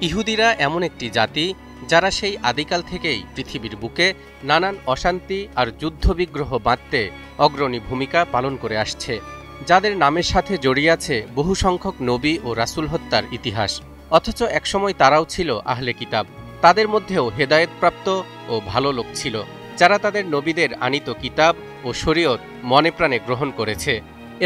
ইহুদিরা এমন একটি জাতি যারা সেই আদিকাল থেকেই পৃথিবীর বুকে নানান অশান্তি আর যুদ্ধবিগ্রহ বাঁধতে অগ্রণী ভূমিকা পালন করে আসছে, যাদের নামের সাথে জড়িয়ে আছে বহু সংখ্যক নবী ও রাসূল হত্যার ইতিহাস। অথচ একসময় তারাও ছিল আহলে কিতাব। তাদের মধ্যেও হেদায়েতপ্রাপ্ত ও ভালো লোক ছিল, যারা তাদের নবীদের আনিত কিতাব ও শরীয়ত মনে প্রাণে গ্রহণ করেছে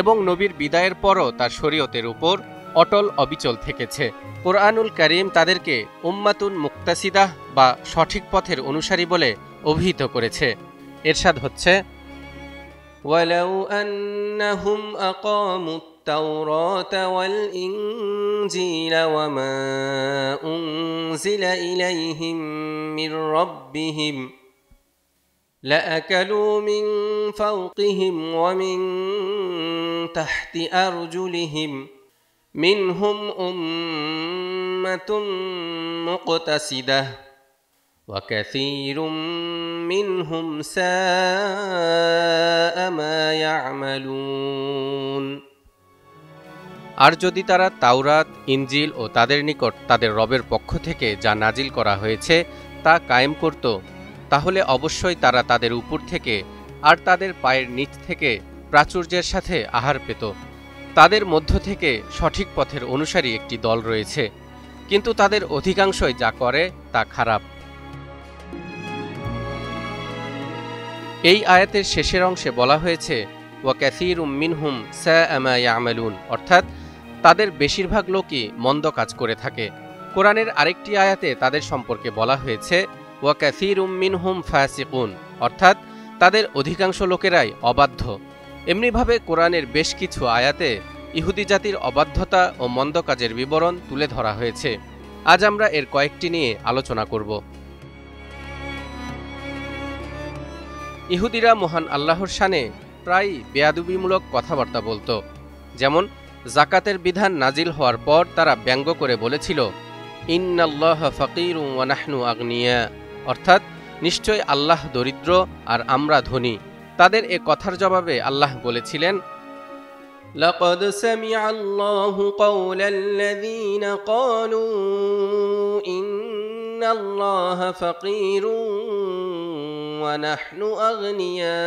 এবং নবীর বিদায়ের পরও তার শরীয়তের উপর অটল অবিচল থেকেছে। কোরআনুল কারীম তাদেরকে উম্মাতুন মুক্তাসিদাহ বা সঠিক পথের অনুসারী বলে অভিহিত করেছে। এরশাদ হচ্ছে, ওয়ালাউ আন্নাহুম আকামুত তাওরাতা ওয়াল ইনজিলা ওয়ামা উনজিলা ইলাইহিম মির রাব্বিহিম লাআকালু মিন ফাওকিহিম ওয়া মিন তাহতি আরজুলিহিম মিনহুম উম্মাতুম মুকতাসিদাহ ওয়া কাসীরুম মিনহুম সাআ মা ইয়া'মালুন। আর যদি তারা তাওরাত, ইনজিল ও তাদের নিকট তাদের রবের পক্ষ থেকে যা নাজিল করা হয়েছে তা কায়েম করত, তাহলে অবশ্যই তারা তাদের উপর থেকে আর তাদের পায়ের নিচ থেকে প্রাচুর্যের সাথে আহার পেত। তাদের মধ্য থেকে সঠিক পথের অনুসারী একটি দল রয়েছে, কিন্তু তাদের অধিকাংশই যা করে তা খারাপ। এই আয়াতের শেষের অংশে বলা হয়েছে ওয়া কাসীরুম মিনহুম সাআ মা ইয়া'মালুন, অর্থাৎ তাদের বেশিরভাগ লোকই মন্দ কাজ করে থাকে। কোরআনের আরেকটি আয়াতে তাদের সম্পর্কে বলা হয়েছে ওয়া কাসীরুম মিনহুম ফাসিকুন, অর্থাৎ তাদের অধিকাংশ লোকেরাই অবাধ্য। এমনিভাবে কোরআনের বেশ কিছু আয়াতে ইহুদি জাতির অবাধ্যতা ও মন্দ কাজের বিবরণ তুলে ধরা হয়েছে। আজ আমরা এর কয়েকটি নিয়ে আলোচনা করব। ইহুদিরা মহান আল্লাহর শানে প্রায় বেয়াদবিমূলক কথাবার্তা বলত। যেমন যাকাতের বিধান নাজিল হওয়ার পর তারা ব্যঙ্গ করে বলেছিল, ইন্নাল্লাহা ফাকিরুন ওয়া নাহনু আগনিয়া, অর্থাৎ নিশ্চয় আল্লাহ দরিদ্র আর আমরা ধনী। তাদের এ কথার জবাবে আল্লাহ বলেছিলেন, লাকাদ সামিআ আল্লাহু কাওলাল্লাযীনা ক্বালু ইন্নাল্লাহা ফাকিরুন ওয়া নাহনু আগনিয়া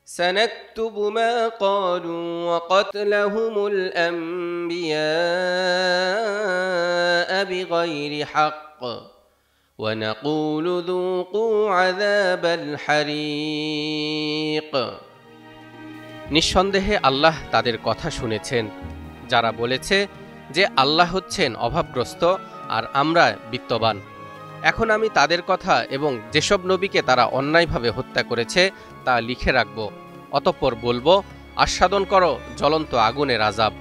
سنكتب ما قالوا وقتلهم الأنبياء بغير حق ونقول ذوقوا عذاب الحريق। নিঃসন্দেহে আল্লাহ তাদের কথা শুনেছেন, যারা বলেছে যে আল্লাহ হচ্ছেন অভাবগ্রস্ত আর আমরা বিত্তবান। এখন আমি তাদের কথা এবং যেসব নবীকে তারা অন্যায়ভাবে হত্যা করেছে তা লিখে রাখব, অতঃপর বলবো, আস্বাদন করো জ্বলন্ত আগুনের আযাব।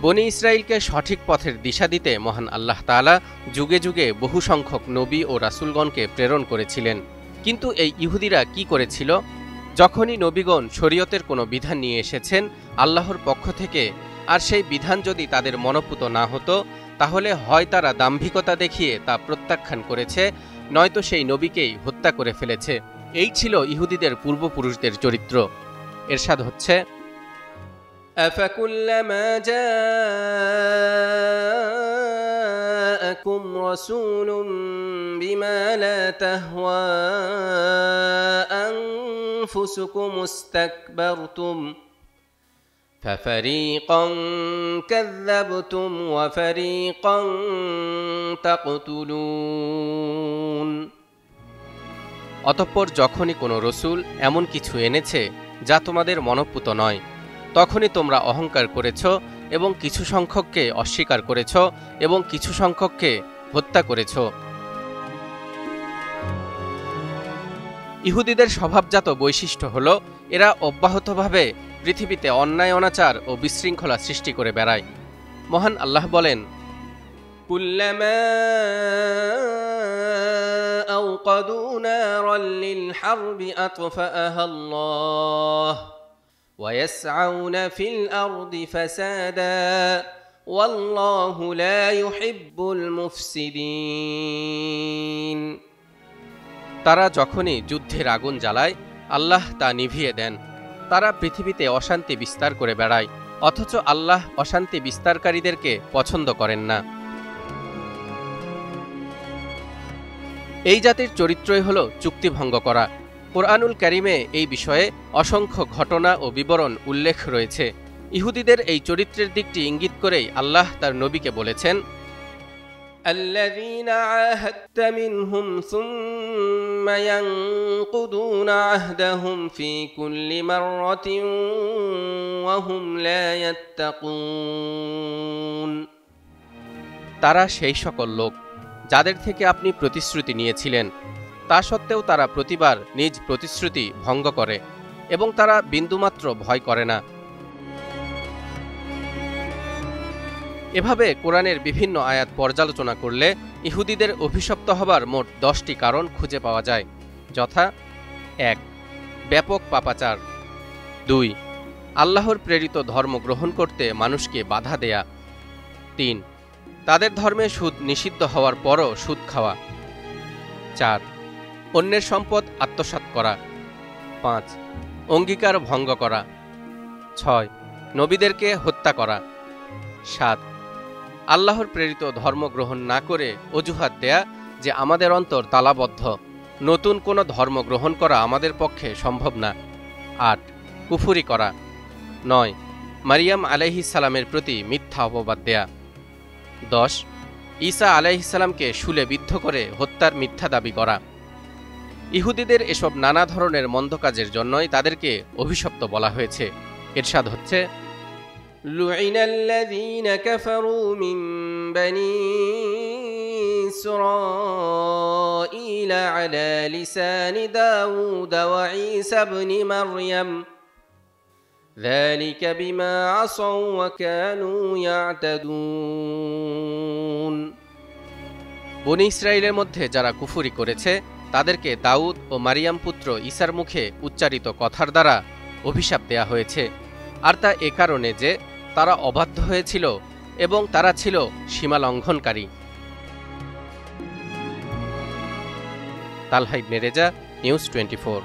বনী ইসরাইলকে সঠিক পথের দিশা দিতে মহান আল্লাহ তাআলা যুগে যুগে বহু সংখ্যক নবী ও রাসূলগণকে প্রেরণ করেছিলেন। কিন্তু এই ইহুদিরা কি করেছিল? যখনই নবীগণ শরীয়তের কোনো বিধান নিয়ে এসেছেন আল্লাহর পক্ষ থেকে, আর সেই বিধান যদি তাদের মনোপুত না হতো, তাহলে হয় তারা দাম্ভিকতা দেখিয়ে তা প্রত্যাখ্যান করেছে, নয়তো সেই নবীকেই হত্যা করে ফেলেছে। এই ছিল ইহুদিদের পূর্বপুরুষদের চরিত্র। এরশাদ হচ্ছে, আফাকুল্লামা জাআকুম রাসূলুম বিমা লা তাহওয়া আনফুসুকুম ইস্তাকবারতুম ففريقا كذبتم وفريقا تقتلون। অতঃপর যখনই কোনো রসূল এমন কিছু এনেছে যা তোমাদের মনঃপূত নয়, তখনই তোমরা অহংকার করেছ এবং কিছু সংখ্যককে অস্বীকার করেছ এবং কিছু সংখ্যককে হত্যা করেছ। ইহুদিদের স্বভাবজাত বৈশিষ্ট্য হল এরা অব্যাহতভাবে পৃথিবীতে অন্যায়, অনাচার ও বিশৃঙ্খলা সৃষ্টি করে বেড়ায়। মহান আল্লাহ বলেন, কুল্লামা আওকাদু নারাল লিল হারবি আতফাআহা আল্লাহ ওয়া ইয়াসআউনা ফিল আরদি ফাসাদা ওয়াল্লাহু লা ইউহিব্বুল মুফসিদিন। তারা যখনই যুদ্ধের আগুন জ্বালায় আল্লাহ তা নিভিয়ে দেন, তারা পৃথিবীতে অশান্তি বিস্তার করে বেড়ায়, অথচ আল্লাহ অশান্তি বিস্তারকারীদেরকে পছন্দ করেন না। এই জাতির চরিত্রই হল চুক্তিভঙ্গ করা। কোরআনুল কারিমে এই বিষয়ে অসংখ্য ঘটনা ও বিবরণ উল্লেখ রয়েছে। ইহুদিদের এই চরিত্রের দিকটি ইঙ্গিত করেই আল্লাহ তার নবীকে বলেছেন, الذين عاهدت منهم ثم ينقضون عهدهم في كل مرة وهم لا يتقون। তারা সেই সকল লোক যাদের থেকে আপনি প্রতিশ্রুতি নিয়েছিলেন, তা সত্ত্বেও তারা প্রতিবার নিজ প্রতিশ্রুতি ভঙ্গ করে এবং তারা বিন্দুমাত্র ভয় করে না। এভাবে কোরআনের বিভিন্ন আয়াত পর্যালোচনা করলে ইহুদিদের অভিশপ্ত হবার মোট 10টি কারণ খুঁজে পাওয়া যায়, যথা: 1. ব্যাপক পাপাচার। 2. আল্লাহর প্রেরিত ধর্ম গ্রহণ করতে মানুষকে বাধা দেয়া। 3. তাদের ধর্মে সুদ নিষিদ্ধ হওয়ার পরও সুদ খাওয়া। 4. অন্যের সম্পদ আত্মসাৎ করা। 5. অঙ্গীকার ভঙ্গ করা। 6. নবীদেরকে হত্যা করা। 7. আল্লাহর প্রেরিত ধর্ম গ্রহণ না করে অজুহাত দেয়া যে আমাদের অন্তর তালাবদ্ধ, নতুন কোনো ধর্ম গ্রহণ করা আমাদের পক্ষে সম্ভব না। 8. কুফুরি করা। 9. মারিয়াম আলাইহিস সালামের প্রতি মিথ্যা অপবাদ দেয়া। 10. ঈসা আলাইহিস সালামকে শুলে বিদ্ধ করে হত্যার মিথ্যা দাবি করা। ইহুদিদের এসব নানা ধরনের মন্দ কাজের জন্যই তাদেরকে অভিশপ্ত বলা হয়েছে। ইরশাদ হচ্ছে, لعن الذين كفروا من بني إسرائيل على لسان داود وعيسى بن مريم ذلك بما عصوا وكانوا يعتدون। বনী ইসরায়েলের মধ্যে যারা কুফরি করেছে তাদেরকে দাউদ ও মারিয়াম পুত্র ঈসার মুখে উচ্চারিত কথার দ্বারা অভিশাপ দেয়া হয়েছে, আর তা এ কারণে যে তারা অবাধ্য হয়েছিল এবং তারা ছিল সীমালঙ্ঘনকারী। তালহা ইবনে রেজা, নিউজ 24।